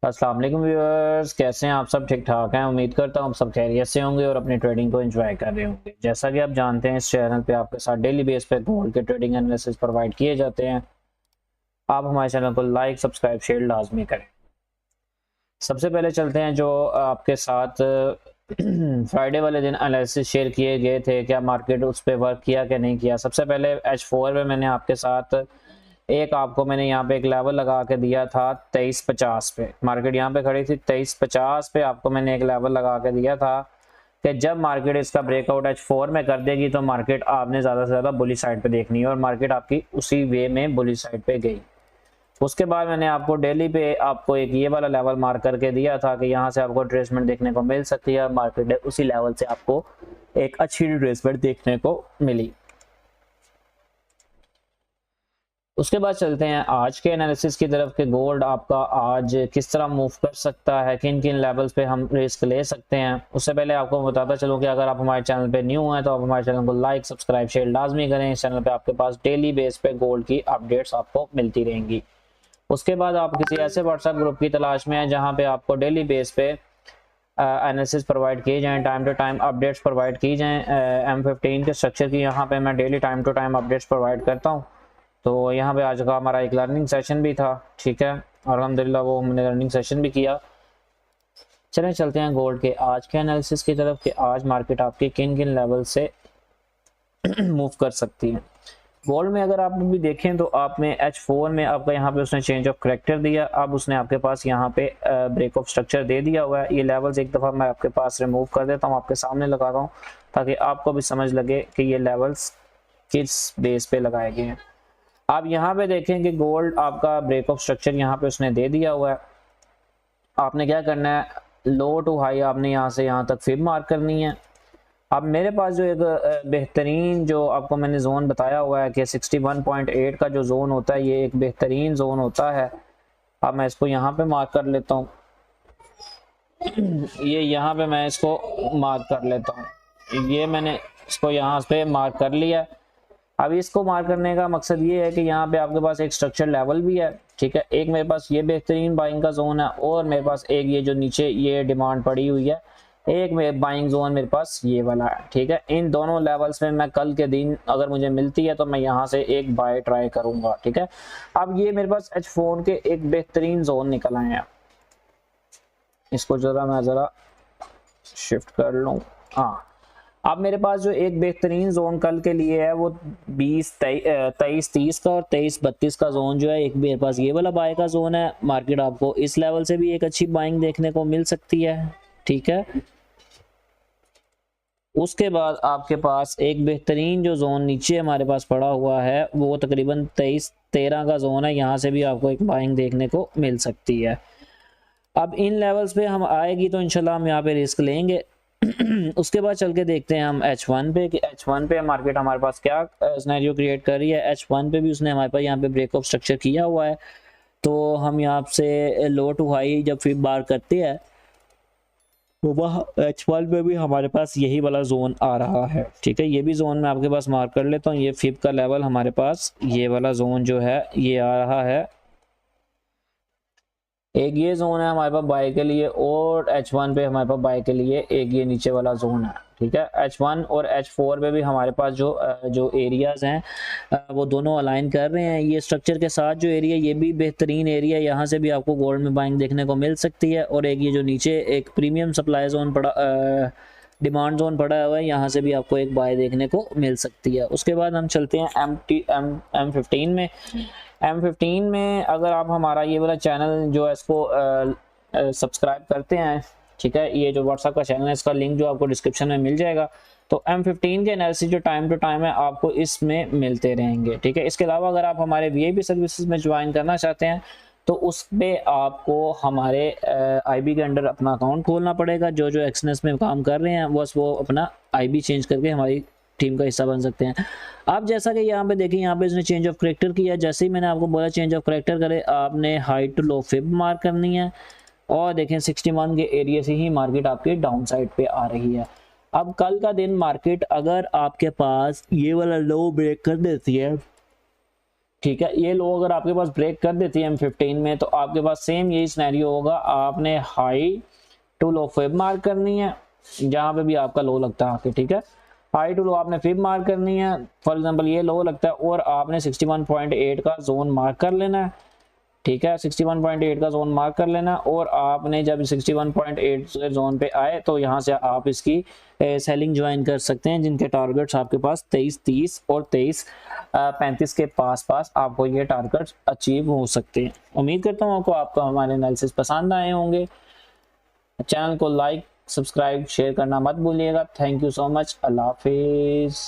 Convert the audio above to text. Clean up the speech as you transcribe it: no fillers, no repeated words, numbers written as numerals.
अस्सलाम वालेकुम व्यूअर्स, कैसे हैं आप सब? ठीक ठाक हैं। उम्मीद करता हूँ आप सब खैरियत से होंगे और अपनी ट्रेडिंग को एंजॉय कर रहे होंगे। जैसा कि आप जानते हैं, इस चैनल पे आपके साथ डेली बेस पे गोल्ड के ट्रेडिंग एनालिसिस प्रोवाइड किए जाते हैं। आप हमारे चैनल को लाइक, सब्सक्राइब, शेयर लाजमी करें। सबसे पहले चलते हैं जो आपके साथ फ्राइडे वाले दिन एनालिसिस शेयर किए गए थे, क्या मार्केट उस पर वर्क किया क्या नहीं किया। सबसे पहले H4 में मैंने आपके साथ आपको मैंने यहाँ पे एक लेवल लगा के दिया था 2350 पे। मार्केट यहाँ पे खड़ी थी 2350 पे, आपको मैंने एक लेवल लगा के दिया था कि जब मार्केट इसका ब्रेकआउट H4 में कर देगी तो मार्केट आपने ज़्यादा से ज़्यादा बुली साइड पे देखनी है, और मार्केट आपकी उसी वे में बुली साइड पे गई। उसके बाद मैंने आपको डेली पे आपको एक ये वाला लेवल मार्क करके दिया था कि यहाँ से आपको ट्रेसमेंट देखने को मिल सकती है। मार्केट उसी लेवल से आपको एक अच्छी ट्रेसमेंट देखने को मिली। उसके बाद चलते हैं आज के एनालिसिस की तरफ कि गोल्ड आपका आज किस तरह मूव कर सकता है, किन किन लेवल्स पे हम रिस्क ले सकते हैं। उससे पहले आपको बताता चलूं कि अगर आप हमारे चैनल पे न्यू हैं तो आप हमारे चैनल को लाइक, सब्सक्राइब, शेयर लाजमी करें। इस चैनल पे आपके पास डेली बेस पे गोल्ड की अपडेट्स आपको मिलती रहेंगी। उसके बाद आप किसी ऐसे व्हाट्सएप ग्रुप की तलाश में हैं जहाँ पे आपको डेली बेस पे एनालिसिस प्रोवाइड किए जाएँ, time to time updates provide की जाएँ। M15 के स्ट्रक्चर की यहाँ पे मैं daily time to time updates provide करता हूँ। तो यहाँ पे आज का हमारा एक लर्निंग सेशन भी था, ठीक है, और अल्हम्दुलिल्लाह वो हमने लर्निंग सेशन भी किया। चलें चलते हैं गोल्ड के आज के एनालिसिस की तरफ कि आज मार्केट आपके किन किन लेवल से मूव कर सकती है। गोल्ड में अगर आप भी देखें तो आप में H4 में आपका यहाँ पे उसने चेंज ऑफ करेक्टर दिया। अब उसने आपके पास यहाँ पे ब्रेक ऑफ स्ट्रक्चर दे दिया हुआ है। ये लेवल्स एक दफ़ा मैं आपके पास रिमूव कर देता हूँ, आपके सामने लगा रहा हूँ ताकि आपको भी समझ लगे कि ये लेवल्स किस बेस पे लगाए गए हैं। आप यहाँ पे देखें कि गोल्ड आपका ब्रेक ऑफ स्ट्रक्चर यहाँ पे उसने दे दिया हुआ है। आपने क्या करना है, लो टू हाई आपने यहाँ से यहाँ तक फिब मार्क करनी है। अब मेरे पास जो एक बेहतरीन जो आपको मैंने जोन बताया हुआ है कि 61.8 का जो जोन होता है, ये एक बेहतरीन जोन होता है। अब मैं इसको यहाँ पे मार्क कर लेता हूँ, ये यहाँ पे मैं इसको मार्क कर लेता हूँ, ये मैंने इसको यहाँ पे मार्क कर लिया। अब इसको मार्क करने का मकसद ये है कि यहाँ पे आपके पास एक स्ट्रक्चर लेवल भी है, ठीक है। एक मेरे पास ये बेहतरीन बाइंग का जोन है और मेरे पास एक ये जो नीचे ये डिमांड पड़ी हुई है, एक में बाइंग जोन मेरे पास ये वाला है, ठीक है। इन दोनों लेवल्स में मैं कल के दिन अगर मुझे मिलती है तो मैं यहाँ से एक बाय ट्राई करूंगा, ठीक है। अब ये मेरे पास H4 के एक बेहतरीन जोन निकल आए हैं। इसको मैं जरा शिफ्ट कर लूँ। हाँ, अब मेरे पास जो एक बेहतरीन जोन कल के लिए है वो 23-30 का और 23-32 का जोन जो है, एक मेरे पास ये वाला बाय का जोन है। मार्केट आपको इस लेवल से भी एक अच्छी बाइंग देखने को मिल सकती है, ठीक है। उसके बाद आपके पास एक बेहतरीन जो जोन नीचे हमारे पास पड़ा हुआ है वो तकरीबन 23-13 का जोन है, यहाँ से भी आपको एक बाइंग देखने को मिल सकती है। अब इन लेवल्स पे हम आएगी तो इंशाल्लाह हम यहाँ पे रिस्क लेंगे। उसके बाद चल के देखते हैं हम H1 पे कि H1 पे मार्केट हमारे पास क्या सिनेरियो क्रिएट कर रही है। H1 पे भी उसने हमारे पास यहाँ पे ब्रेक ऑफ स्ट्रक्चर किया हुआ है, तो हम यहाँ से लो टू हाई जब फिर बार करते हैं तो वह H1 पे भी हमारे पास यही वाला जोन आ रहा है, ठीक है। ये भी जोन मैं आपके पास मार्क कर लेता हूँ। ये फिब का लेवल हमारे पास ये वाला जोन जो है ये आ रहा है। एक ये जोन है हमारे पास बाय के लिए और H1 पे हमारे पास बाय के लिए एक ये नीचे वाला जोन है, ठीक है। H1 और H4 पे भी हमारे पास जो एरियाज हैं वो दोनों अलाइन कर रहे हैं। ये स्ट्रक्चर के साथ जो एरिया, ये भी बेहतरीन एरिया, यहाँ से भी आपको गोल्ड में बाइंग देखने को मिल सकती है। और एक ये जो नीचे एक प्रीमियम सप्लाई जोन पड़ा, डिमांड जोन पड़ा हुआ है, यहाँ से भी आपको एक बाय देखने को मिल सकती है। उसके बाद हम चलते हैं M15 में। M15 में अगर आप हमारा ये वाला चैनल जो है इसको सब्सक्राइब करते हैं, ठीक है, ये जो व्हाट्सएप का चैनल है इसका लिंक जो आपको डिस्क्रिप्शन में मिल जाएगा। तो M15 के एनालिसिस जो टाइम टू टाइम है आपको इसमें मिलते रहेंगे, ठीक है। इसके अलावा अगर आप हमारे VIP सर्विसेज में ज्वाइन करना चाहते हैं तो उस पर आपको हमारे IB के अंडर अपना अकाउंट खोलना पड़ेगा। जो जो एक्सनेस में काम कर रहे हैं बस वो अपना IB चेंज करके हमारी टीम का हिस्सा बन सकते हैं। आप जैसा कि यहाँ पे देखें, यहाँ पे इसने चेंज ऑफ करेक्टर किया। जैसे ही मैंने आपको बोला चेंज ऑफ करेक्टर करे, आपने high to low fib mark करनी है और देखें 61 के एरिया से ही मार्केट आपके डाउन साइड पे आ रही है। अब कल का दिन मार्केट अगर आपके पास ये वाला लो ब्रेक कर देती है ठीक है, ये लो अगर आपके पास ब्रेक कर देती है M15 में, तो आपके पास सेम यही सिनेरियो होगा। आपने high to low fib mark करनी है जहां पे भी आपका लो लगता है आके, ठीक है। हाई टू लो आपने फिब मार्क करनी है, फॉर एग्जांपल ये लो लगता है और आपने 61.8 का जोन मार्क कर लेना है, ठीक है। 61.8 का जोन मार्क कर लेना और आपने जब 61.8 जोन पे आए तो यहाँ से आप इसकी सेलिंग ज्वाइन कर सकते हैं, जिनके टारगेट्स आपके पास 23.30 और 23.35 के पास आपको ये टारगेट्स अचीव हो सकते हैं। उम्मीद करता हूँ आपको हमारे एनालिसिस पसंद आए होंगे। चैनल को लाइक, सब्सक्राइब, शेयर करना मत भूलिएगा। Thank you so much. अल्लाह हाफिज़।